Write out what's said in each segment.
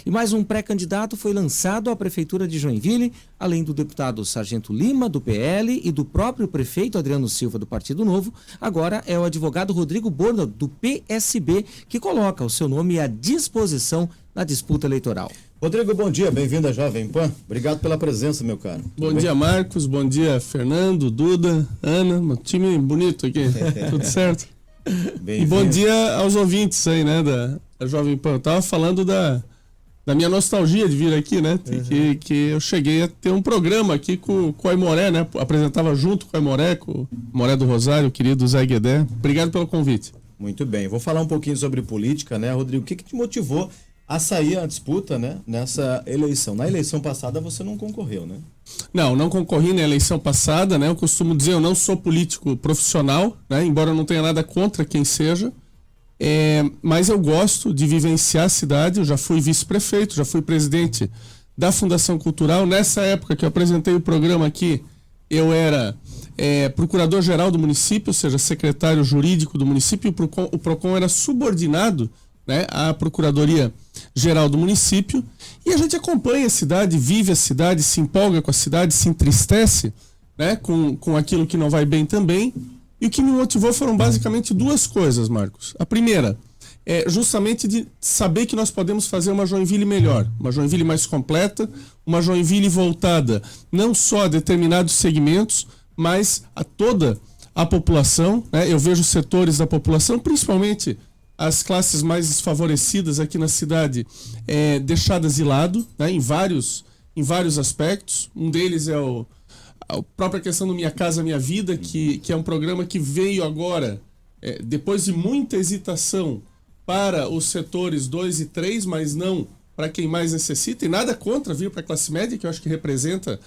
E mais um pré-candidato foi lançado à Prefeitura de Joinville, além do deputado Sargento Lima, do PL, e do próprio prefeito Adriano Silva, do Partido Novo. Agora é o advogado Rodrigo Borda, do PSB, que coloca o seu nome à disposição na disputa eleitoral. Rodrigo, bom dia, bem-vindo à Jovem Pan. Obrigado pela presença, meu caro. Bom dia, Marcos, bom dia, Fernando, Duda, Ana, um time bonito aqui, tudo certo? E bom dia aos ouvintes aí, né, da Jovem Pan. Eu tava falando da minha nostalgia de vir aqui, né, que eu cheguei a ter um programa aqui com o Aimoré, né, apresentava junto com o Aimoré, com o Aimoré do Rosário, o querido Zé Guedé. Obrigado pelo convite. Muito bem, vou falar um pouquinho sobre política, né, Rodrigo, o que te motivou a sair a disputa, né, nessa eleição? Na eleição passada você não concorreu, né? Não concorri na eleição passada, né? Eu costumo dizer, eu não sou político profissional, né? Embora eu não tenha nada contra quem seja, mas eu gosto de vivenciar a cidade. Eu já fui vice-prefeito, já fui presidente da Fundação Cultural. Nessa época que eu apresentei o programa aqui, eu era procurador-geral do município, ou seja, secretário jurídico do município. O PROCON era subordinado, né, à Procuradoria-Geral do município, e a gente acompanha a cidade, vive a cidade, se empolga com a cidade, se entristece, né, com aquilo que não vai bem também. E o que me motivou foram basicamente duas coisas, Marcos. A primeira é justamente de saber que nós podemos fazer uma Joinville melhor, uma Joinville mais completa, uma Joinville voltada não só a determinados segmentos, mas a toda a população, né? Eu vejo setores da população, principalmente as classes mais desfavorecidas aqui na cidade, deixadas de lado, né, em vários aspectos. Um deles é a própria questão do Minha Casa Minha Vida, que é um programa que veio agora, depois de muita hesitação, para os setores 2 e 3, mas não para quem mais necessita, e nada contra vir para a classe média, que eu acho que representa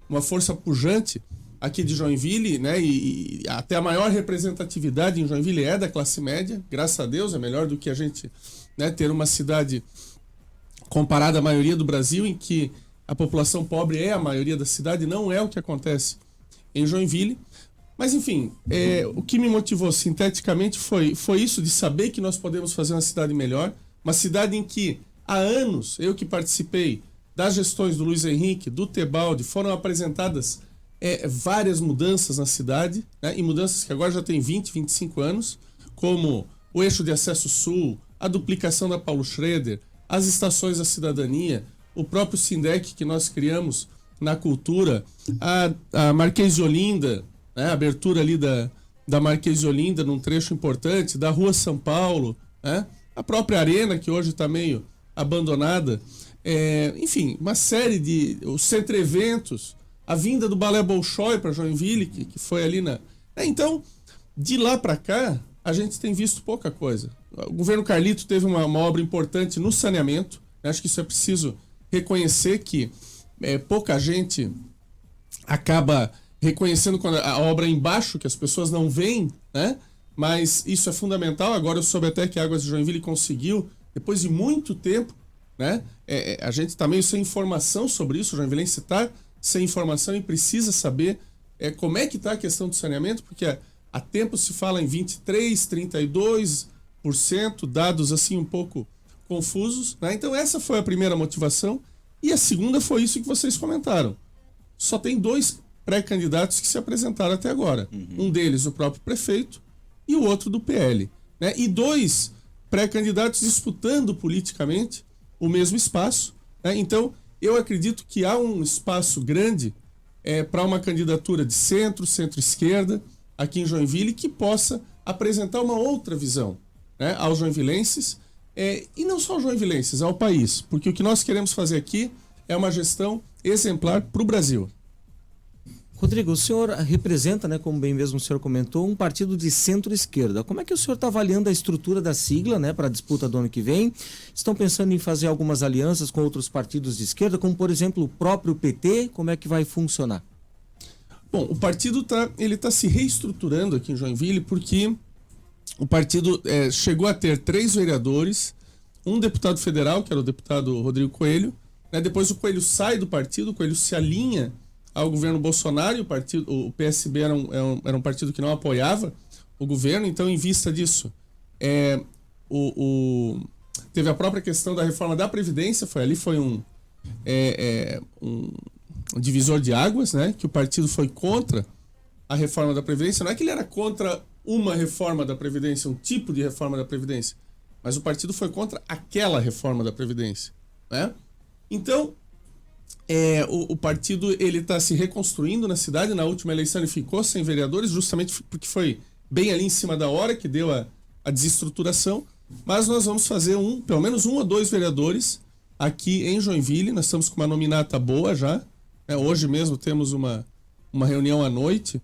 uma força pujante aqui de Joinville, né, e até a maior representatividade em Joinville é da classe média, graças a Deus, é melhor do que a gente, né, ter uma cidade comparada à maioria do Brasil, em que a população pobre é a maioria da cidade. Não é o que acontece em Joinville. Mas, enfim, o que me motivou sinteticamente foi isso, de saber que nós podemos fazer uma cidade melhor, uma cidade em que, há anos, eu que participei das gestões do Luiz Henrique, do Tebaldi, foram apresentadas várias mudanças na cidade, né, e mudanças que agora já têm 20, 25 anos, como o eixo de acesso sul, a duplicação da Paulo Schroeder, as estações da cidadania, o próprio Sindec que nós criamos na cultura, a Marquês de Olinda, né, a abertura ali da Marquês de Olinda num trecho importante, da Rua São Paulo, né, a própria arena que hoje está meio abandonada, enfim, uma série de... os Centro Eventos, a vinda do Balé Bolshoi para Joinville, que foi ali na... Então, de lá para cá, a gente tem visto pouca coisa. O governo Carlito teve uma obra importante no saneamento. Acho que isso é preciso reconhecer, que pouca gente acaba reconhecendo quando a obra é embaixo, que as pessoas não veem, né? Mas isso é fundamental. Agora eu soube até que a Águas de Joinville conseguiu, depois de muito tempo, né? A gente está meio sem informação sobre isso, o joinvilense está sem informação e precisa saber como é que está a questão do saneamento, porque há tempo se fala em 23%, 32%, dados assim um pouco confusos, né? Então essa foi a primeira motivação, e a segunda foi isso que vocês comentaram. Só tem 2 pré-candidatos que se apresentaram até agora. Um deles o próprio prefeito e o outro do PL, né? E 2 pré-candidatos disputando politicamente o mesmo espaço, né? Então eu acredito que há um espaço grande para uma candidatura de centro-esquerda aqui em Joinville, que possa apresentar uma outra visão, né, aos joinvilenses, e não só aos joinvilenses, ao país, porque o que nós queremos fazer aqui é uma gestão exemplar para o Brasil. Rodrigo, o senhor representa, né, como bem mesmo o senhor comentou, um partido de centro-esquerda. Como é que o senhor está avaliando a estrutura da sigla, né, para a disputa do ano que vem? Estão pensando em fazer algumas alianças com outros partidos de esquerda, como por exemplo o próprio PT? Como é que vai funcionar? Bom, o partido tá se reestruturando aqui em Joinville, porque o partido chegou a ter 3 vereadores, um deputado federal, que era o deputado Rodrigo Coelho, né? Depois o Coelho sai do partido, o Coelho se alinha ao governo Bolsonaro, e o PSB era um partido que não apoiava o governo. Então, em vista disso, o Teve a própria questão da reforma da Previdência, foi um divisor de águas, né? Que o partido foi contra a reforma da Previdência. Não é que ele era contra uma reforma da Previdência, um tipo de reforma da Previdência, mas o partido foi contra aquela reforma da Previdência, né? Então, o partido ele está se reconstruindo na cidade. Na última eleição ele ficou sem vereadores, justamente porque foi bem ali em cima da hora que deu a desestruturação. Mas nós vamos fazer pelo menos 1 ou 2 vereadores aqui em Joinville. Nós estamos com uma nominata boa já. Hoje mesmo temos uma reunião à noite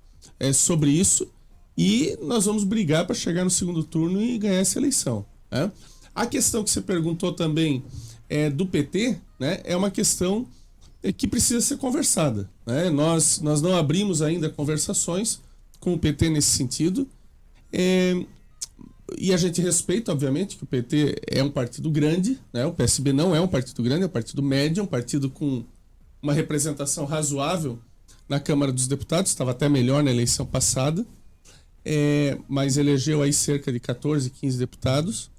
sobre isso. E nós vamos brigar para chegar no segundo turno e ganhar essa eleição, né? A questão que você perguntou também do PT, né, é uma questão que precisa ser conversada, né? Nós não abrimos ainda conversações com o PT nesse sentido. E a gente respeita, obviamente, que o PT é um partido grande, né? O PSB não é um partido grande, é um partido médio, um partido com uma representação razoável na Câmara dos Deputados, estava até melhor na eleição passada, mas elegeu aí cerca de 14, 15 deputados,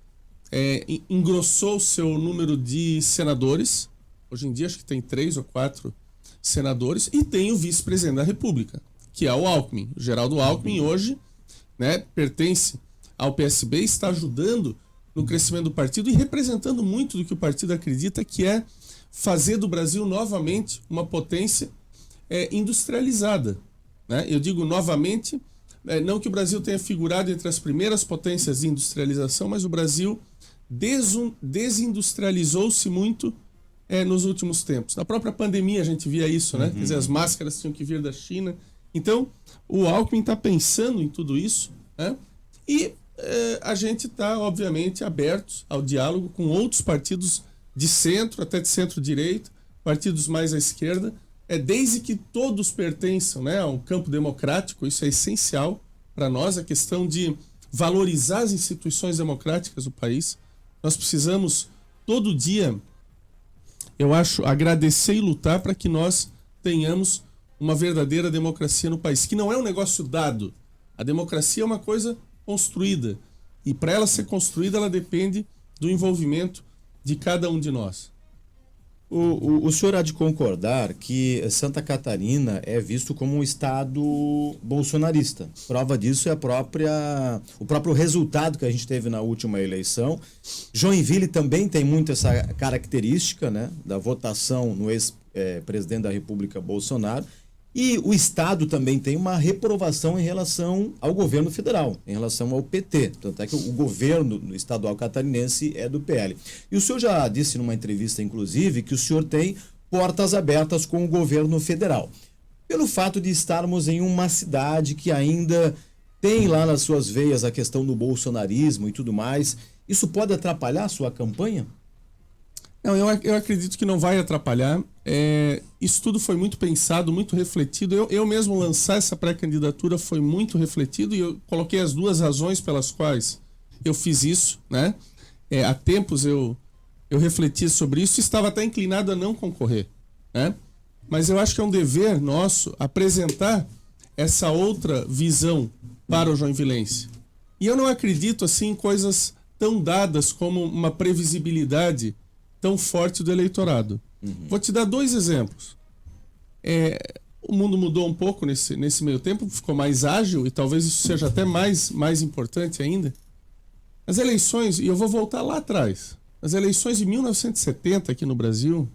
engrossou o seu número de senadores. Hoje em dia acho que tem 3 ou 4 senadores, e tem o vice-presidente da República, que é o Alckmin. O Geraldo Alckmin hoje, né, pertence ao PSB, está ajudando no crescimento do partido e representando muito do que o partido acredita, que é fazer do Brasil novamente uma potência industrializada, né? Eu digo novamente, não que o Brasil tenha figurado entre as primeiras potências de industrialização, mas o Brasil desindustrializou-se muito nos últimos tempos. Na própria pandemia a gente via isso, né? Quer dizer, as máscaras tinham que vir da China. Então, o Alckmin está pensando em tudo isso, né? E a gente está, obviamente, aberto ao diálogo com outros partidos de centro, até de centro-direita, partidos mais à esquerda, desde que todos pertençam, né, ao campo democrático. Isso é essencial para nós, a questão de valorizar as instituições democráticas do país. Nós precisamos, todo dia, eu acho, agradecer e lutar para que nós tenhamos uma verdadeira democracia no país, que não é um negócio dado. A democracia é uma coisa construída, e para ela ser construída ela depende do envolvimento de cada um de nós. O senhor há de concordar que Santa Catarina é visto como um estado bolsonarista. Prova disso é o próprio resultado que a gente teve na última eleição. Joinville também tem muito essa característica, né, da votação no ex-presidente da República, Bolsonaro. E o Estado também tem uma reprovação em relação ao governo federal, em relação ao PT. Tanto é que o governo estadual catarinense é do PL. E o senhor já disse numa entrevista, inclusive, que o senhor tem portas abertas com o governo federal. Pelo fato de estarmos em uma cidade que ainda tem lá nas suas veias a questão do bolsonarismo e tudo mais, isso pode atrapalhar a sua campanha? Não, eu acredito que não vai atrapalhar. Isso tudo foi muito pensado, muito refletido. Eu mesmo lançar essa pré-candidatura foi muito refletido, e eu coloquei as 2 razões pelas quais eu fiz isso, né? Há tempos eu refleti sobre isso e estava até inclinado a não concorrer, né? Mas eu acho que é um dever nosso apresentar essa outra visão para o joinvilense. E eu não acredito assim em coisas tão dadas como uma previsibilidade tão forte do eleitorado. Vou te dar 2 exemplos. O mundo mudou um pouco nesse meio tempo, ficou mais ágil, e talvez isso seja até mais importante ainda. As eleições, e eu vou voltar lá atrás, as eleições de 1970 aqui no Brasil,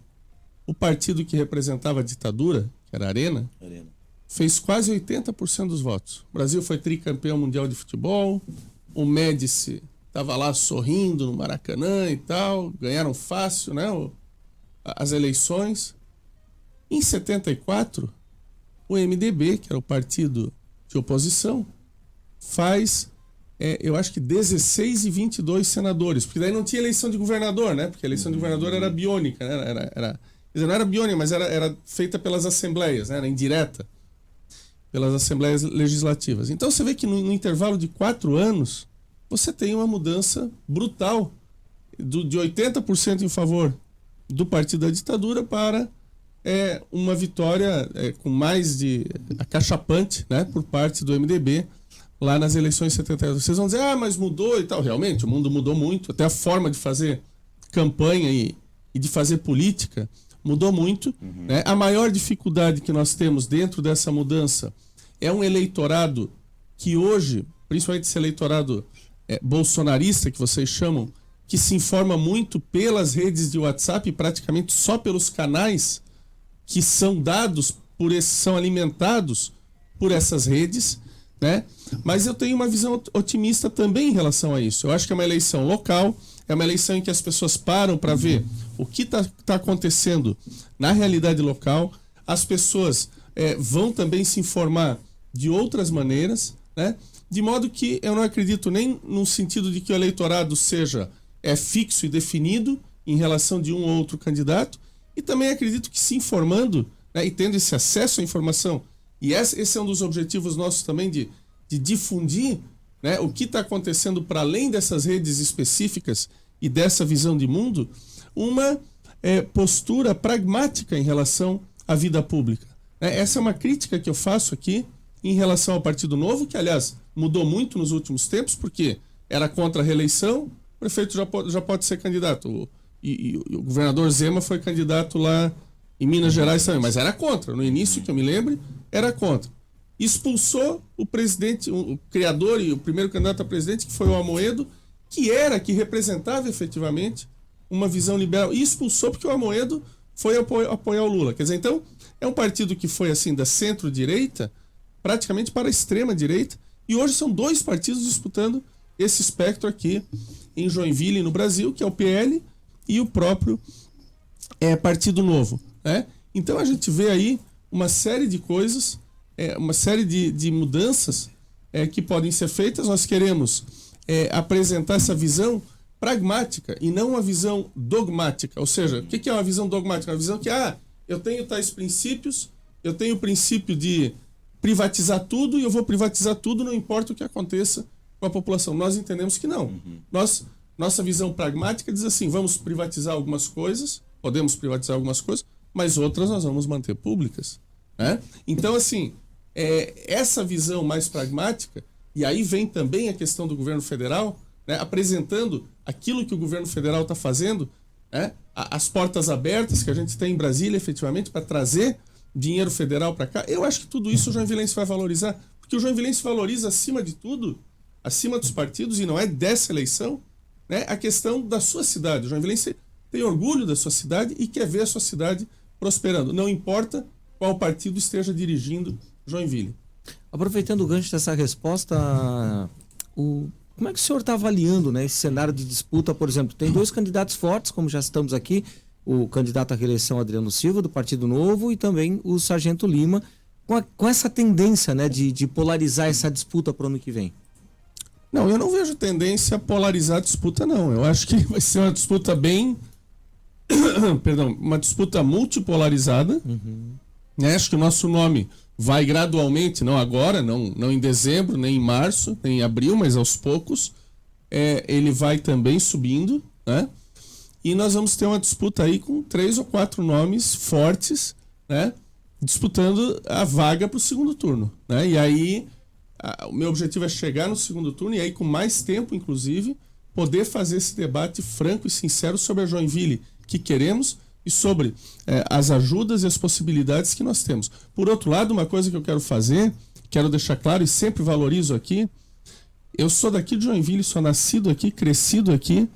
o partido que representava a ditadura, que era a Arena, fez quase 80% dos votos. O Brasil foi tricampeão mundial de futebol, o Médici estava lá sorrindo no Maracanã e tal, ganharam fácil, né, as eleições. Em 74, o MDB, que era o partido de oposição, faz, eu acho que 16 e 22 senadores, porque daí não tinha eleição de governador, né, porque a eleição de governador era biônica, né, quer dizer, não era biônica, mas era feita pelas assembleias, né, era indireta, pelas assembleias legislativas. Então você vê que no intervalo de 4 anos, você tem uma mudança brutal de 80% em favor do partido da ditadura para uma vitória com mais de acachapante, né, por parte do MDB lá nas eleições de 78. Vocês vão dizer, mas mudou e tal. Realmente, o mundo mudou muito, até a forma de fazer campanha e de fazer política mudou muito. Né? A maior dificuldade que nós temos dentro dessa mudança é um eleitorado que hoje, principalmente esse eleitorado bolsonarista que vocês chamam, que se informa muito pelas redes de WhatsApp, praticamente só pelos canais que são dados são alimentados por essas redes, né? Mas eu tenho uma visão otimista também em relação a isso. Eu acho que é uma eleição local, é uma eleição em que as pessoas param para ver o que está acontecendo na realidade local. As pessoas vão também se informar de outras maneiras, né? De modo que eu não acredito nem no sentido de que o eleitorado seja fixo e definido em relação de um ou outro candidato, e também acredito que se informando, né, e tendo esse acesso à informação, e esse é um dos objetivos nossos também de difundir, né, o que está acontecendo para além dessas redes específicas e dessa visão de mundo, uma postura pragmática em relação à vida pública. Essa é uma crítica que eu faço aqui em relação ao Partido Novo, que, aliás, mudou muito nos últimos tempos, porque era contra a reeleição, o prefeito já pode ser candidato. E o governador Zema foi candidato lá em Minas Gerais também, mas era contra. No início, que eu me lembre, era contra. Expulsou o presidente, o criador e o primeiro candidato a presidente, que foi o Amoedo, que representava efetivamente uma visão liberal. E expulsou porque o Amoedo foi apoiar o Lula. Quer dizer, então, é um partido que foi assim da centro-direita praticamente para a extrema-direita, e hoje são dois partidos disputando esse espectro aqui em Joinville, no Brasil, que é o PL e o próprio Partido Novo. Né? Então a gente vê aí uma série de coisas, uma série de mudanças que podem ser feitas. Nós queremos apresentar essa visão pragmática e não uma visão dogmática. Ou seja, o que é uma visão dogmática? Uma visão que, eu tenho tais princípios, eu tenho o princípio de privatizar tudo e eu vou privatizar tudo, não importa o que aconteça com a população. Nós entendemos que não. Nossa visão pragmática diz assim, vamos privatizar algumas coisas, podemos privatizar algumas coisas, mas outras nós vamos manter públicas. Né? Então, assim, essa visão mais pragmática, e aí vem também a questão do governo federal, né, apresentando aquilo que o governo federal está fazendo, né, as portas abertas que a gente tem em Brasília, efetivamente, para trazer dinheiro federal para cá. Eu acho que tudo isso o joinvilense vai valorizar, porque o joinvilense valoriza, acima de tudo, acima dos partidos, e não é dessa eleição, né, a questão da sua cidade. O joinvilense tem orgulho da sua cidade e quer ver a sua cidade prosperando. Não importa qual partido esteja dirigindo Joinville. Aproveitando o gancho dessa resposta, como é que o senhor está avaliando, né, esse cenário de disputa? Por exemplo, tem dois candidatos fortes, como já estamos aqui, o candidato à reeleição Adriano Silva, do Partido Novo, e também o Sargento Lima, com essa tendência, né, de polarizar essa disputa para o ano que vem. Não, eu não vejo tendência a polarizar a disputa, não. Eu acho que vai ser uma disputa uma disputa multipolarizada. Né? Acho que o nosso nome vai gradualmente, não agora, não em dezembro, nem em março, nem em abril, mas aos poucos, ele vai também subindo, né? E nós vamos ter uma disputa aí com 3 ou 4 nomes fortes, né? Disputando a vaga para o segundo turno, né? E aí o meu objetivo é chegar no segundo turno e aí com mais tempo, inclusive, poder fazer esse debate franco e sincero sobre a Joinville que queremos e sobre as ajudas e as possibilidades que nós temos. Por outro lado, uma coisa que eu quero deixar claro e sempre valorizo aqui, eu sou daqui de Joinville, sou nascido aqui, crescido aqui,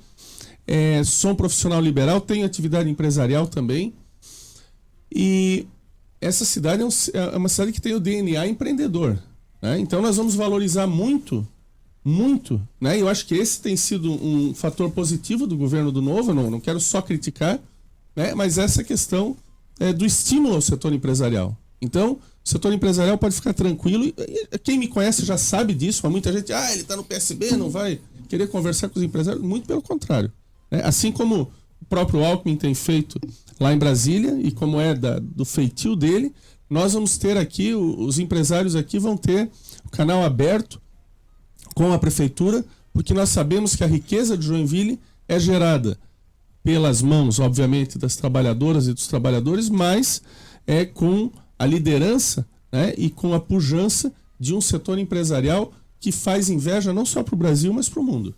sou um profissional liberal, tenho atividade empresarial também, e essa cidade é uma cidade que tem o DNA empreendedor. Né? Então nós vamos valorizar muito, né? Eu acho que esse tem sido um fator positivo do governo do Novo, não quero só criticar, né? Mas essa questão do estímulo ao setor empresarial. Então, o setor empresarial pode ficar tranquilo, e quem me conhece já sabe disso, mas muita gente, ele está no PSB, não vai querer conversar com os empresários, muito pelo contrário. Né? Assim como o próprio Alckmin tem feito lá em Brasília, e como do feitio dele, nós vamos ter aqui, os empresários aqui vão ter o canal aberto com a prefeitura, porque nós sabemos que a riqueza de Joinville é gerada pelas mãos, obviamente, das trabalhadoras e dos trabalhadores, mas com a liderança, né, e com a pujança de um setor empresarial que faz inveja não só para o Brasil, mas para o mundo.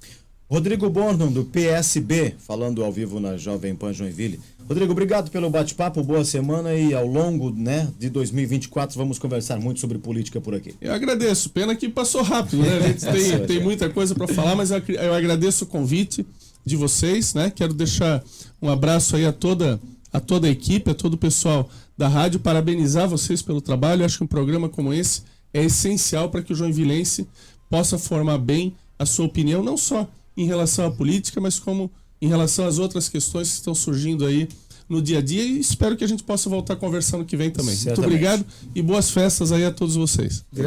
Rodrigo Bornum, do PSB, falando ao vivo na Jovem Pan Joinville. Rodrigo, obrigado pelo bate-papo, boa semana e ao longo, né, de 2024 vamos conversar muito sobre política por aqui. Eu agradeço, pena que passou rápido, né? A gente tem muita coisa para falar, mas eu agradeço o convite de vocês, né? Quero deixar um abraço aí a toda a equipe, a todo o pessoal da rádio, parabenizar vocês pelo trabalho. Eu acho que um programa como esse é essencial para que o joinvilense possa formar bem a sua opinião, não só em relação à política, mas como em relação às outras questões que estão surgindo aí no dia a dia, e espero que a gente possa voltar a conversar no que vem também. Certamente. Muito obrigado e boas festas aí a todos vocês.